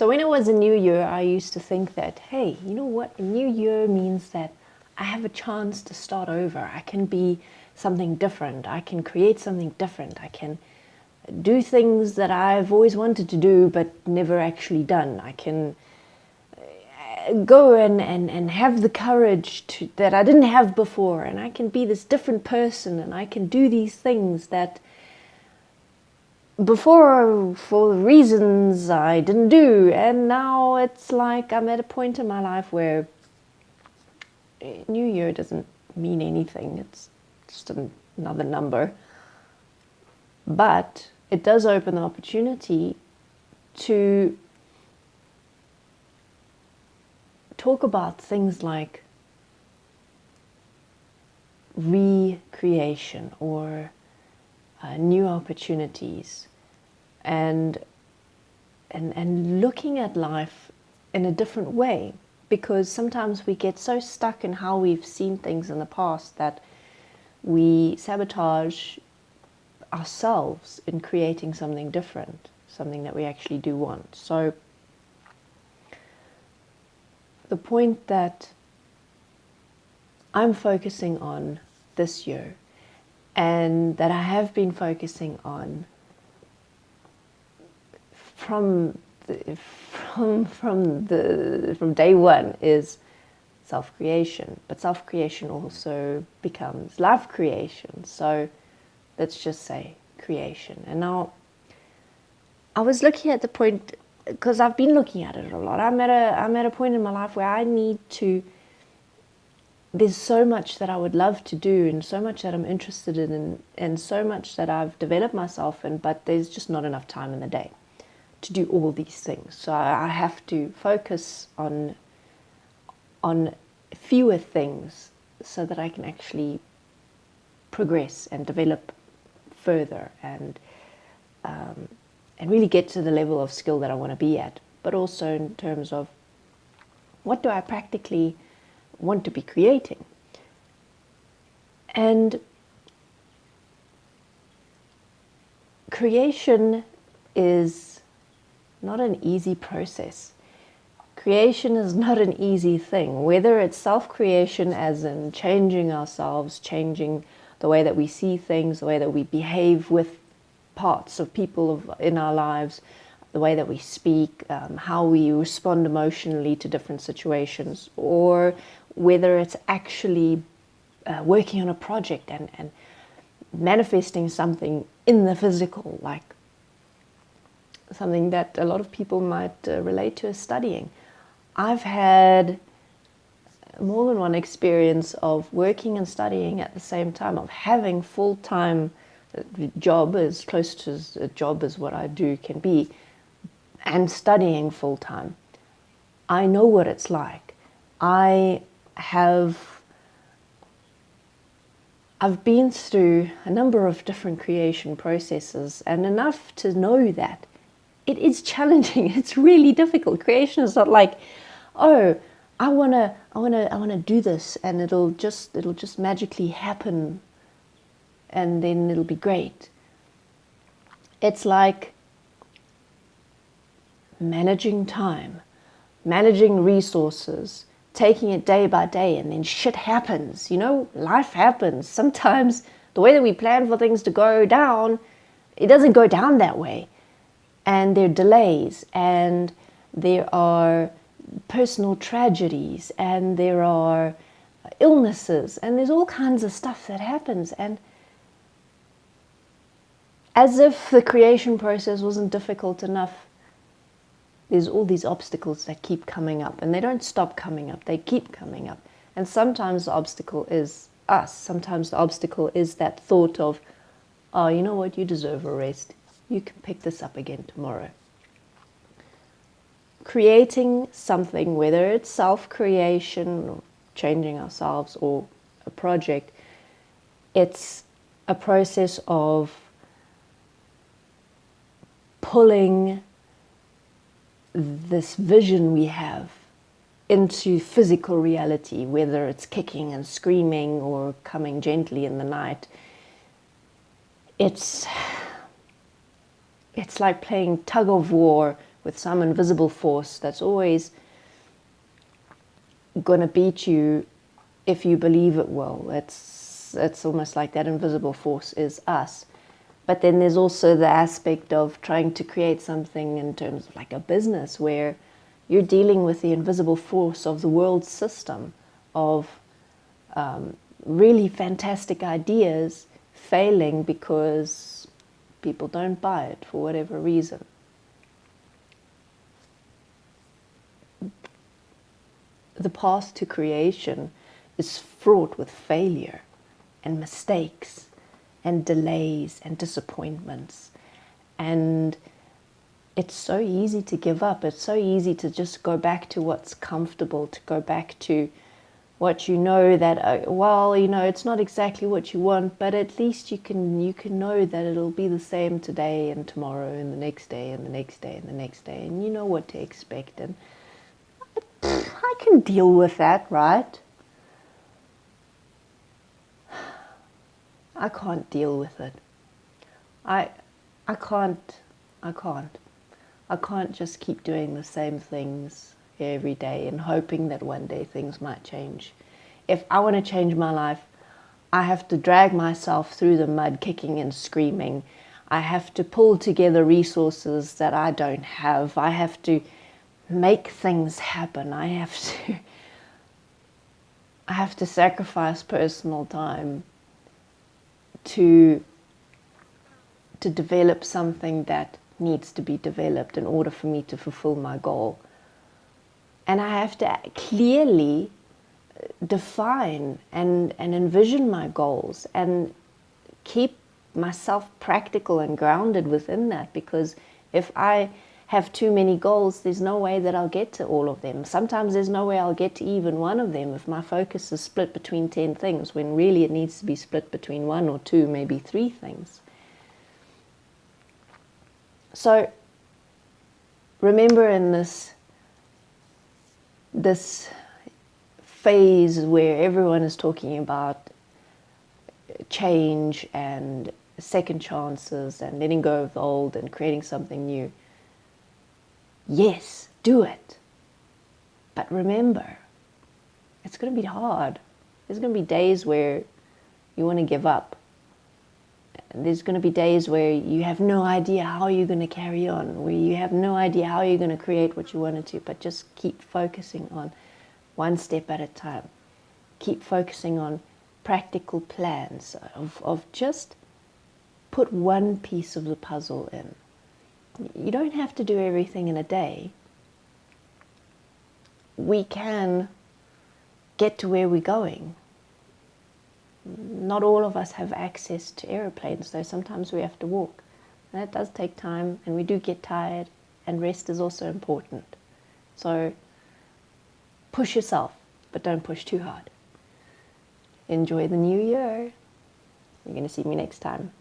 So when it was a new year, I used to think that, hey, you know what? A new year means that I have a chance to start over. I can be something different. I can create something different. I can do things that I've always wanted to do but never actually done. I can go and have the courage that I didn't have before, and I can be this different person, and I can do these things that before, for reasons I didn't do. And now it's like I'm at a point in my life where New Year doesn't mean anything. It's just another number. But it does open the opportunity to talk about things like recreation or new opportunities, and looking at life in a different way, because sometimes we get so stuck in how we've seen things in the past that we sabotage ourselves in creating something different, something that we actually do want. So the point that I'm focusing on this year, and that I have been focusing on from day one, is self-creation. But self-creation also becomes life creation. So let's just say creation. And now I was looking at the point, because I've been looking at it a lot. I'm at a point in my life where I need to, there's so much that I would love to do, and so much that I'm interested in, and so much that I've developed myself in, but there's just not enough time in the day to do all these things. So I have to focus on fewer things so that I can actually progress and develop further, and really get to the level of skill that I want to be at. But also in terms of, what do I practically want to be creating? And creation is not an easy process. Creation is not an easy thing, whether it's self-creation as in changing ourselves, changing the way that we see things, the way that we behave with parts of people in our lives, the way that we speak, how we respond emotionally to different situations, or whether it's actually working on a project and manifesting something in the physical, like something that a lot of people might relate to as studying. I've had more than one experience of working and studying at the same time, of having full-time job, as close to a job as what I do can be, and studying full-time. I know what it's like. I've been through a number of different creation processes, and enough to know that it is challenging. It's really difficult. Creation is not like, oh, I wanna do this, and it'll just magically happen, and then it'll be great. It's like managing time, managing resources, taking it day by day, and then shit happens. You know, life happens. Sometimes the way that we plan for things to go down, it doesn't go down that way. And there are delays, and there are personal tragedies, and there are illnesses, and there's all kinds of stuff that happens. And as if the creation process wasn't difficult enough, there's all these obstacles that keep coming up, and they don't stop coming up, they keep coming up. And sometimes the obstacle is us. Sometimes the obstacle is that thought of, oh, you know what, you deserve a rest. You can pick this up again tomorrow. Creating something, whether it's self-creation, or changing ourselves, or a project, it's a process of pulling this vision we have into physical reality, whether it's kicking and screaming or coming gently in the night. It's like playing tug of war with some invisible force that's always going to beat you if you believe it will. It's almost like that invisible force is us. But then there's also the aspect of trying to create something in terms of like a business where you're dealing with the invisible force of the world system, of really fantastic ideas failing because people don't buy it for whatever reason. The path to creation is fraught with failure and mistakes and delays and disappointments. And it's so easy to give up. It's so easy to just go back to what's comfortable, to go back to what you know that, well, you know, it's not exactly what you want, but at least you can know that it'll be the same today and tomorrow and the next day and the next day and the next day, and you know what to expect. And I can deal with that, right? I can't deal with it. I can't just keep doing the same things every day and hoping that one day things might change. If I want to change my life, I have to drag myself through the mud, kicking and screaming. I have to pull together resources that I don't have. I have to make things happen. I have to sacrifice personal time to develop something that needs to be developed in order for me to fulfill my goal. And I have to clearly define and envision my goals and keep myself practical and grounded within that, because if I have too many goals, there's no way that I'll get to all of them. Sometimes there's no way I'll get to even one of them if my focus is split between 10 things, when really it needs to be split between 1 or 2, maybe 3 things. So remember, in this phase where everyone is talking about change and second chances and letting go of the old and creating something new, yes, do it. But remember, it's going to be hard. There's going to be days where you want to give up. There's going to be days where you have no idea how you're going to carry on, where you have no idea how you're going to create what you wanted to, but just keep focusing on one step at a time. Keep focusing on practical plans of just put one piece of the puzzle in. You don't have to do everything in a day. We can get to where we're going. Not all of us have access to aeroplanes, though sometimes we have to walk. And that does take time, and we do get tired, and rest is also important. So push yourself, but don't push too hard. Enjoy the new year. You're going to see me next time.